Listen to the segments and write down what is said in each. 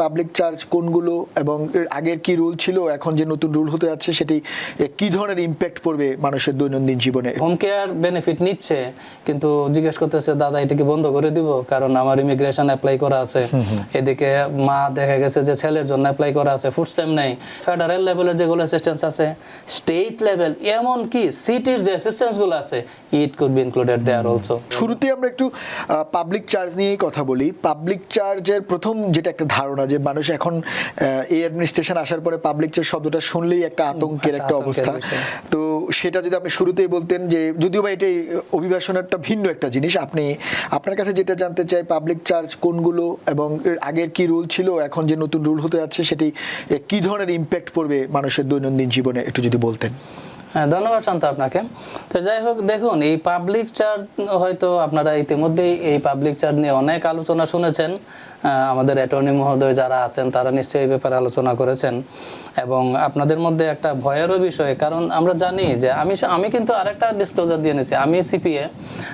Public charge কোনগুলো এবং আগের কি রুল ছিল, এখন যে নতুন রুল হতে যাচ্ছে সেটি কি ধরনের ইম্প্যাক্ট পড়বে মানুষের দৈনন্দিন জীবনে? হোম কেয়ার বেনিফিট নিচ্ছে কিন্তু জিজ্ঞেস করতেছে দাদা এটা কি বন্ধ করে দিব, কারণ আমার ইমিগ্রেশন অ্যাপ্লাই করা আছে, এদিকে মা দেখা গেছে যে ছেলের জন্য অ্যাপ্লাই করা আছে, ফুড স্ট্যাম্প নেই, ফেডারেল লেভেলের যেগুলো অ্যাসিস্ট্যান্স আছে, স্টেট লেভেল, এমন কি সিটির যে অ্যাসিস্ট্যান্স গুলো আছে, it could be included there also. শুরুতে আমরা একটু পাবলিক চার্জ নিয়েই কথা বলি। পাবলিক চার্জের প্রথম যেটা একটা ধারণা যে মানুষ এখন এই অ্যাডমিনিস্ট্রেশন আসার পরে পাবলিক চার্জ শব্দটা শুনলেই একটা আতঙ্কের একটা অবস্থা, তো সেটা যদি আপনি শুরুতেই বলতেন, যে যদিও বা এটাই অভিবাসনেরটা ভিন্ন একটা জিনিস, আপনি আপনার কাছে যেটা জানতে চাই পাবলিক চার্জ কোনগুলো এবং আগের কি রুল ছিল, এখন যে নতুন রুল হতে যাচ্ছে সেটি কি ধরনের ইম্প্যাক্ট পড়বে মানুষের দৈনন্দিন জীবনে, একটু যদি বলতেন। হ্যাঁ, ধন্যবাদ শান্ত আপনাকে। তো যাই হোক, দেখুন এই পাবলিক চার্জ হয়তো আপনারা ইতিমধ্যেই এই পাবলিক চার্জ নিয়ে অনেক আলোচনা শুনেছেন, আমাদের অ্যাটর্নি মহোদয় যারা আছেন তারা নিশ্চয়ই এই ব্যাপারে আলোচনা করেছেন, এবং আপনাদের মধ্যে একটা ভয়েরও বিষয়, কারণ আমরা জানি যে আমি কিন্তু আরেকটা ডিসক্লোজার দিয়ে নিয়েছি, আমি সিপিএ,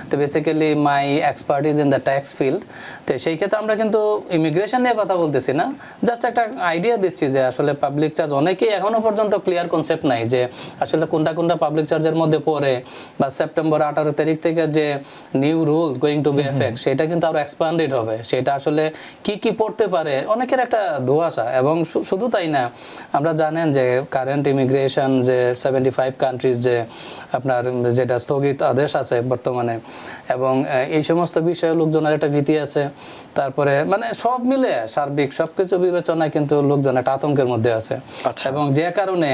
তো basically my expert is in the tax field. তো সেই ক্ষেত্রে আমরা কিন্তু ইমিগ্রেশন নিয়ে কথা বলতেছি না, জাস্ট একটা আইডিয়া দিচ্ছি যে আসলে পাবলিক চার্জ অনেকেই এখনো পর্যন্ত ক্লিয়ার কনসেপ্ট নাই যে আসলে কোনটা পাবলিক চার্জের মধ্যে পড়ে, বা সেপ্টেম্বর 18 তারিখ থেকে যে new rule going to be effect সেটা কিন্তু আরো এক্সপ্যান্ডেড হবে, সেটা আসলে কি কি পড়তে পারে অনেকের একটা ধোঁয়াশা। এবং শুধু তাই না, আমরা জানেন যে কারেন্ট ইমিগ্রেশন যে 75 কান্ট্রিজ যে আপনার যেটা স্থগিত আদেশ আছে বর্তমানে, এবং এই সমস্ত বিষয়ে লোকজনের একটা ভীতি আছে। তারপরে মানে সব মিলে সার্বিক সবকিছু বিবেচনায় কিন্তু লোকজন একটা আতঙ্কের মধ্যে আছে, এবং যে কারণে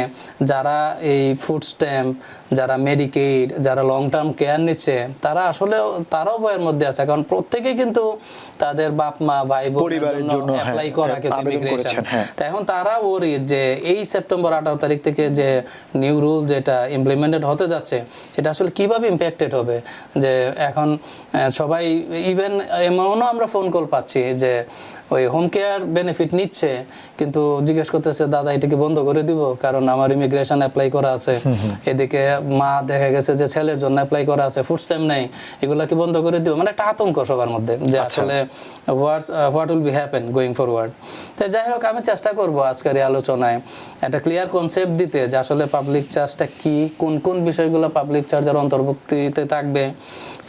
যারা এই ফুড স্ট্যাম্প, যারা মেডিকেড, যারা লং টার্ম কেয়ার নিচ্ছে, তারা আসলে তারাও ভয়ের মধ্যে আছে, কারণ প্রত্যেকেই কিন্তু তাদের বাপ মা ভাই বোনের জন্য অ্যাপ্লাই করা কিন্তু ইমিগ্রেশন। তো এখন তারা ওরিড যে এই সেপ্টেম্বর 18 তারিখ থেকে যে নিউ রুল যেটা ইমপ্লিমেন্টেড হতে যাচ্ছে সেটা আসলে কিভাবে ইম্প্যাক্টেড হবে। যে এখন সবাই ইভেন এমনও আমরা ফোন কল পাচ্ছি যে ওই হোম কেয়ার বেনিফিট নিচ্ছে কিন্তু জিজ্ঞেস করতেছে দাদা এটা কি বন্ধ করে দিব, কারণ আমার ইমিগ্রেশন অ্যাপ্লাই করা আছে, এদিকে মা দেখা গেছে যে ছেলের জন্য অ্যাপ্লাই করা আছে, ফুড স্ট্যাম্প নেই, এগুলা কি বন্ধ করে দিব, মানে একটা আতঙ্ক সবার মধ্যে যে আসলে what will be happen going forward. তো যাই হোক, আমি চেষ্টা করবো আজকের এই আলোচনায় একটা ক্লিয়ার কনসেপ্ট দিতে যে আসলে পাবলিক চার্জটা কি, কোন কোন বিষয়গুলো পাবলিক চার্জের অন্তর্ভুক্তিতে থাকবে,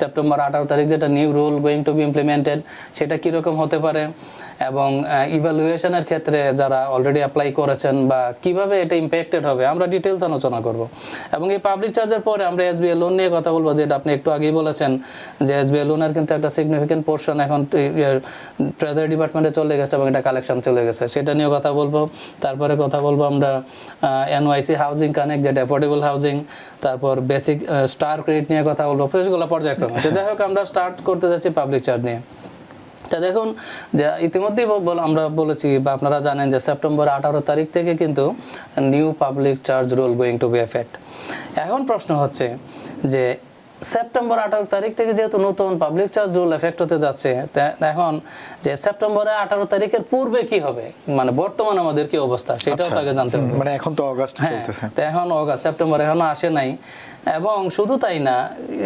সেপ্টেম্বর 18 তারিখ যেটা new rule going to be implemented সেটা কিরকম হতে পারে, এবং ইভ্যালুয়েশনের ক্ষেত্রে যারা অলরেডি অ্যাপ্লাই করেছেন বা কিভাবে এটা ইম্প্যাক্টেড হবে আমরা ডিটেলস আলোচনা করব। এবং এই পাবলিক চার্জের পরে আমরা এসবিআই লোন নিয়ে কথা বলবো, যেটা আপনি একটু আগেই বলেছেন যে এসবিআই লোনের কিন্তু একটা সিগনিফিকেন্ট পোর্শন এখন ট্রেজারি ডিপার্টমেন্টে চলে গেছে এবং এটা কালেকশন চলে গেছে, সেটা নিয়েও কথা বলবো। তারপরে কথা বলবো আমরা এনওয়াইসি হাউজিং কানেক্ট যেটা অ্যাফোর্ডেবল হাউজিং, তারপর বেসিক স্টার ক্রেডিট নিয়ে কথা বলবো, সেগুলো পর্যায়ক্রমে। যাই হোক, আমরা স্টার্ট করতে যাচ্ছি পাবলিক চার্জ নিয়ে। তা দেখুন যে ইতিমধ্যেই আমরা বলেছি বা আপনারা জানেন যে সেপ্টেম্বর 18 তারিখ থেকে কিন্তু new public charge rule going to be effect. এখন প্রশ্ন হচ্ছে যে সেপ্টেম্বর 18 তারিখ থেকে যেহেতু নতুন পাবলিক চার্জ রুল এফেক্ট হতে যাচ্ছে, এখন যে সেপ্টেম্বরে 18 তারিখের পূর্বে কি হবে, মানে বর্তমান আমাদের কি অবস্থা সেটাও তাকে জানতে হবে। মানে এখন তো অগাস্ট চলতেছে, তো এখন অগাস্ট, সেপ্টেম্বর এখনো আসে নাই। এবং শুধু তাই না,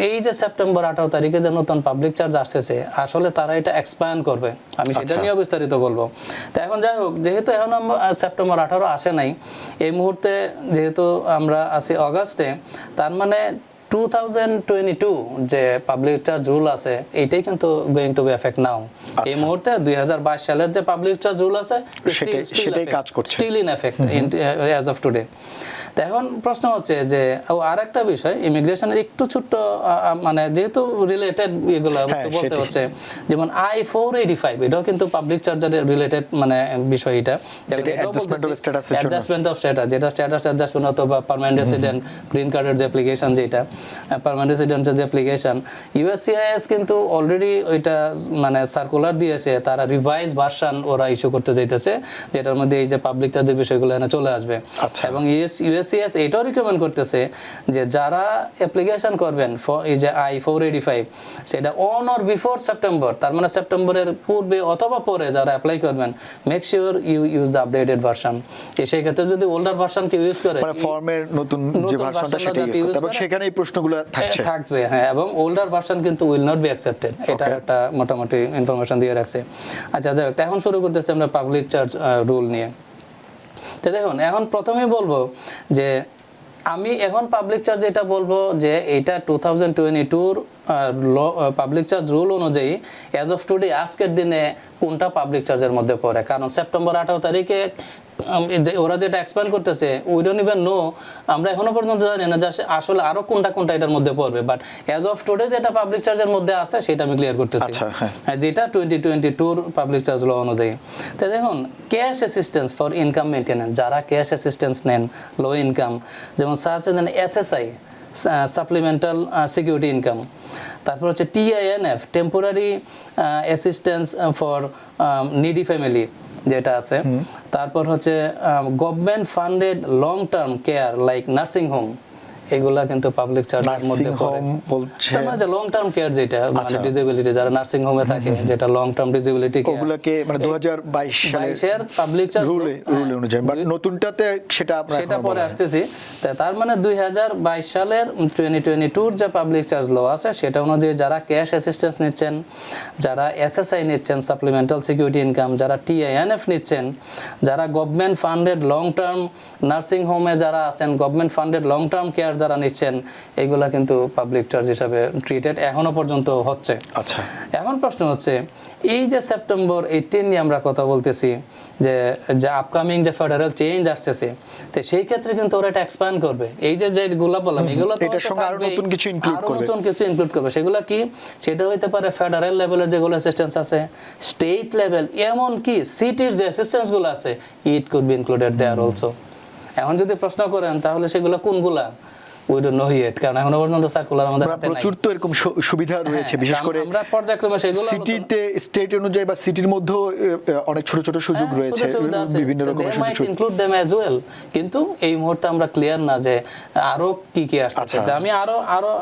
এই যে সেপ্টেম্বর 18 তারিখে যে নতুন পাবলিক চার্জ আসতেছে আসলে তারা এটা এক্সপ্যান্ড করবে, আমি সেটা নিয়ে বিস্তারিত বলবো। তো এখন যাই হোক, যেহেতু এখন সেপ্টেম্বর 18 আসে নাই, এই মুহূর্তে যেহেতু আমরা আছি অগাস্টে, তার মানে 2022 যে পাবলিক চার্জ রুল আছে এইটাই কিন্তু গোয়িং টু বি এফেক্ট নাও। এই মুহূর্তে 2022 সালের যে পাবলিক চার্জ রুল আছে সেটাই কাজ করছে, still in effect as of today. তো এখন প্রশ্ন হচ্ছে যে আরেকটা বিষয়, ইমিগ্রেশনের একটু ছোট্ট মানে যেহেতু রিলেটেড এগুলো বলতে হচ্ছে, যেমন I-485 এটাও কিন্তু পাবলিক চার্জার রিলেটেড মানে বিষয়, এটা অ্যাডজাস্টমেন্ট অফ স্ট্যাটাস, যেটা স্ট্যাটাস অ্যাডজাস্টমেন্ট অথবা পার্মানেন্ট রেসিডেন্ট গ্রিন কার্ডের যে অ্যাপ্লিকেশন, যেটা পার্মানেন্ট রেসিডেন্সের যে অ্যাপ্লিকেশন, ইউএসসিআইএস কিন্তু অলরেডি ওইটা মানে সার্কুলার দিয়েছে, তারা রিভাইজ ভার্সন ওরা ইস্যু করতে যাইতেছে, যেটার মধ্যে এই যে পাবলিক চার্জের বিষয়গুলো এখানে চলে আসবে। এবং ইউএসসিআইএস এটাও রিকমেন্ড করতেছে যে যারা অ্যাপ্লিকেশন করবেন এই যে I-485 সেটা অন অর বিফোর সেপ্টেম্বর, তার মানে সেপ্টেম্বরের পূর্বে অথবা পরে যারা অ্যাপ্লাই করবেন, make sure you use the updated version. সেই ক্ষেত্রে যদি ওল্ডার ভার্সন কেউ ইউজ করে, মানে ফর্মের নতুন যে ভার্সনটা সেটা ইউজ করতে হবে, সেখানেই প্রশ্ন প্রশ্নগুলো থাকছে। থাকবে, হ্যাঁ, এবং ওল্ডার ভার্সন কিন্তু উইল নট বি অ্যাকসেপ্টেড, এটা একটা মোটামুটি ইনফরমেশন দিয়ে রাখছে। আচ্ছা যাই হোক, এখন শুরু করতেছি আমরা পাবলিক চার্জ রুল নিয়ে। তো দেখুন, এখন প্রথমেই বলবো যে আমি এখন পাবলিক চার্জ এটা বলবো যে এটা 2022 পাবলিক চার্জ রুল অনুযায়ী অ্যাজ অফ টুডে, আজকের দিনে কোনটা পাবলিক চার্জের মধ্যে পড়ে। কারণ সেপ্টেম্বর 18 তারিখে ওরা যেটা এক্সপ্যান্ড করতেছে, উই ডোন্ট ইভেন নো, আমরা এখনো পর্যন্ত জানি না যে আসলে আরো কোনটা কোনটা এটার মধ্যে পড়বে। বাট অ্যাজ অফ টুডে যেটা পাবলিক চার্জের মধ্যে আছে সেটা আমি ক্লিয়ার করতেছি, হ্যাঁ, যেটা 2022 পাবলিক চার্জ ল অনুযায়ী। তো দেখুন, cash assistance for income maintenance, যারা ক্যাশ অ্যাসিস্ট্যান্স নেন লো ইনকাম, যেমন such as SSI supplemental security income, তারপর হচ্ছে TANF temporary assistance for needy family যেটা আছে, তারপর হচ্ছে government funded long term care like nursing home, এগুলা কিন্তু পাবলিক চার্জের মধ্যে পড়ে। তার মানে লং টার্ম কেয়ার যেটা মানে ডিসেবিলিটি, যারা নার্সিং হোমে থাকে, যেটা লং টার্ম ডিসেবিলিটি কেয়ার, ওগুলোকে মানে 2022 সালের পাবলিক চার্জ রুলে অনুযায়ী, বাট নতুনটাতে সেটা পরে আসতেছি। তার মানে 2022 সালের 2022 যে পাবলিক চার্জ ল আছে সেটা অনুযায়ী যারা ক্যাশ অ্যাসিস্ট্যান্স নিচ্ছেন, যারা এসএসআই নিচ্ছেন সাপ্লিমেন্টাল সিকিউরিটি ইনকাম, যারা টিআইএনএফ নিচ্ছেন, যারা government funded long term nursing হোমে যারা আছেন, government funded long term care যারা নিচ্ছেন, এগুলা কিন্তু পাবলিক চার্জ হিসাবে ট্রিটেড এখনো পর্যন্ত হচ্ছে। আচ্ছা, এখন প্রশ্ন হচ্ছে এই যে সেপ্টেম্বর 18 নিয়ে আমরা কথা বলতেছি, যে আপকামিং যে ফেডারেল চেঞ্জ আসতেছে, তো সেই ক্ষেত্রে কিন্তু ওরা এটা এক্সপ্যান্ড করবে। এই যে যেগুলো বললাম, এগুলো তো এটার সঙ্গে আরো নতুন কিছু ইনক্লুড করবে। সেগুলো কি? সেটা হইতে পারে ফেডারেল লেভেলের যেগুলো অ্যাসিস্ট্যান্স আছে, স্টেট লেভেল, এমন কি সিটির যে অ্যাসিস্ট্যান্স গুলো আছে, it could be included there also. এখন যদি প্রশ্ন করেন তাহলে সেগুলো কোনগুলা, উই ডোন্ট নো ইয়েট, কারণ এখনো পর্যন্ত সার্কুলার আমাদের হাতে নাই। প্রচুর তো এরকম সুবিধা রয়েছে, বিশেষ করে আমরা পর্যায়ক্রমে সেগুলো সিটিতে স্টেট অনুযায়ী বা সিটির মধ্যে অনেক ছোট ছোট সুযোগ রয়েছে, বিভিন্ন রকমের সুযোগ ইনক্লুড देम অ্যাজ ওয়েল। কিন্তু এই মুহূর্তে আমরা ক্লিয়ার না যে আরো কি কি আসছে, যে আমি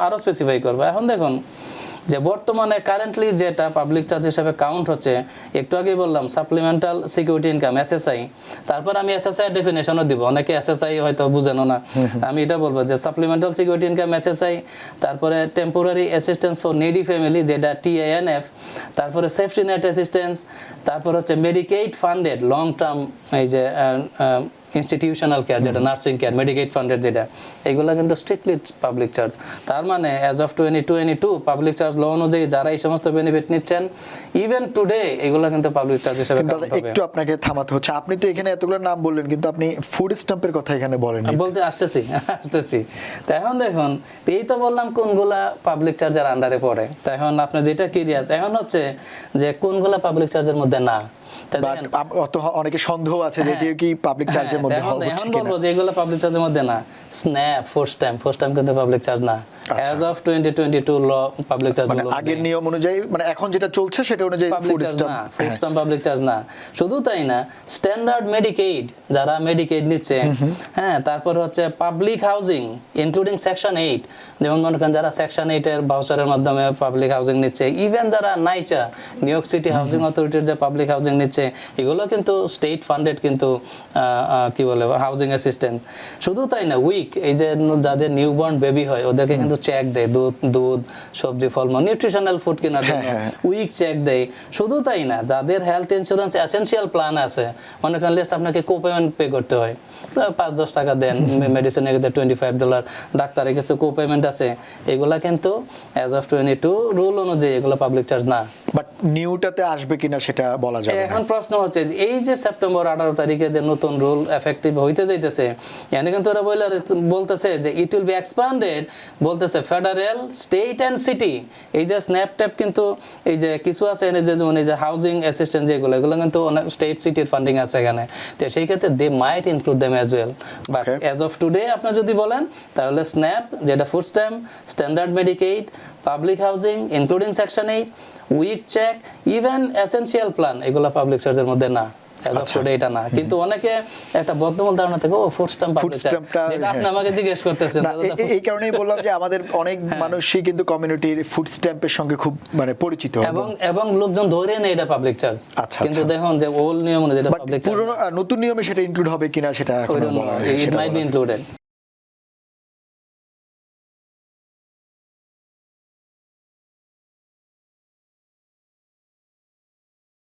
আরো স্পেসিফাই করব। এখন দেখুন যে বর্তমানে কারেন্টলি যেটা পাবলিক চার্জ হিসেবে কাউন্ট হচ্ছে, একটু আগেই বললাম সাপ্লিমেন্টাল সিকিউরিটি ইনকাম এসএসআই, তারপর আমি এসএসআই এর ডেফিনেশনও দিব, অনেকে এসএসআই হয়তো বুঝেনো না, আমি এটা বলবো যে সাপ্লিমেন্টাল সিকিউরিটি ইনকাম এসএসআই, তারপরে temporary assistance for needy family যেটা টিআইএনএফ, তারপরে সেফটি নেট অ্যাসিস্ট্যান্স, তারপর হচ্ছে মেডিকেড ফান্ডেড লং টার্ম এই যে ইনস্টিটিউশনাল কেয়ার যেটা নার্সিং কেয়ার, মেডিকেড ফান্ডেড যেটা, এগুলো কিন্তু স্ট্রিক্টলি পাবলিক চার্জ। তার মানে অ্যাজ অফ 2022 পাবলিক চার্জ ল অনুযায়ী যারা এই সমস্ত বেনিফিট নিচ্ছেন ইভেন টুডে, এগুলো কিন্তু পাবলিক চার্জ হিসেবে কাউন্ট হবে। একটু আপনাকে থামাতে হচ্ছে, আপনি তো এখানে এতগুলো নাম বললেন কিন্তু আপনি ফুড স্ট্যাম্পের কথা এখানে বলেন। বলতে আসতেছি। তো এখন দেখুন, এই তো বললাম কোনগুলা পাবলিক চার্জের আন্ডারে পড়ে। তো এখন আপনার যেটা কিরিয়াস এখন হচ্ছে যে কোনগুলা পাবলিক চার্জের মধ্যে না। অনেকে সন্দেহ আছে যে এটিও কি পাবলিক চার্জের মধ্যে হচ্ছে কিনা। এখন বলবো যে এগুলো পাবলিক চার্জের মধ্যে না। স্ন্যাপ, ফুড স্ট্যাম্প কিন্তু পাবলিক চার্জ না। As of 2022 law public charge মানে আগের নিয়ম অনুযায়ী, মানে এখন যেটা চলছে সেটা অনুযায়ী ফুড স্ট্যাম্প পাবলিক চার্জ না। শুধু তাই না, স্ট্যান্ডার্ড মেডিকেড যারা মেডিকেড নিচ্ছে, হ্যাঁ, তারপর হচ্ছে পাবলিক হাউজিং ইনক্লুডিং সেকশন 8, যেমন মনে করেন যারা সেকশন 8 এর ভাউচারের মাধ্যমে পাবলিক হাউজিং নিচ্ছে, ইভেন যারা নাইচা নিউ ইয়র্ক সিটি হাউজিং অথরিটির যে পাবলিক হাউজিং নিচ্ছে, এগুলো কিন্তু স্টেট ফান্ডেড কিন্তু কি বলে হাউজিং অ্যাসিস্ট্যান্স। শুধু তাই না, উইক এই যে যাদের নিউবর্ন বেবি হয় ওদেরকে কিন্তু চেক দেয়, দুধ সবজি ফলমূল নিউট্রিশনাল ফুড কেনার জন্য উইক চেক দেয়। শুধু তাই না, যাদের হেলথ ইন্স্যুরেন্স এসেনশিয়াল প্ল্যান আছে, মনে করেন লিস্ট আপনাকে কোপেমেন্ট পে করতে হয়, 5-10 টাকা দেন, মেডিসিনের ক্ষেত্রে $25, ডাক্তারের কাছে কোপেমেন্ট আছে, এগুলা কিন্তু অ্যাজ অফ 22 রুল অনুযায়ী এগুলো পাবলিক চার্জ না। বাট নিউটাতে আসবে কিনা সেটা বলা যাবে না। এখন প্রশ্ন হচ্ছে এই যে সেপ্টেম্বর 18 তারিখে যে নতুন রুল এফেক্টিভ হইতে যাইতেছে, এখানে কিন্তু ওরা বলতেছে যে ইট উইল বি এক্সপ্যান্ডেড, বলতেছে ফেডারেল, স্টেট এন্ড সিটি। এই যে স্ন্যাপ ট্যাপ কিন্তু এই যে কিছু আছে এই যে যেমন এই যে হাউজিং অ্যাসিস্ট্যান্স যেগুলো, এগুলো কিন্তু অনেক স্টেট সিটির ফান্ডিং আছে এখানে। তো সেই ক্ষেত্রে they might include them as well. But as of today আপনি যদি বলেন তাহলে স্ন্যাপ যেটা food stamp, standard Medicaid, public housing including section 8, উইক চেক, ইভেন এসেনশিয়াল প্ল্যান, এগুলো পাবলিক চার্জের মধ্যে না। এটা না, কিন্তু অনেকে একটা বদ্ধমূল ধারণা থেকে ফুড স্ট্যাম্প যেটা আপনি আমাকে জিজ্ঞেস করতেছেন, এই কারণেই বললাম যে আমাদের অনেক মানুষই কিন্তু কমিউনিটির ফুড স্ট্যাম্পের সঙ্গে খুব মানে পরিচিত, এবং লোকজন ধরে নেয় এটা পাবলিক চার্জ। কিন্তু দেখুন যে ওল্ড নিয়ম অনুযায়ী পাবলিক চার্জ, নতুন নিয়মে সেটা ইনক্লুড হবে কিনা সেটা এখন বলা হয়, ইট মাইট বি ইনক্লুডেড।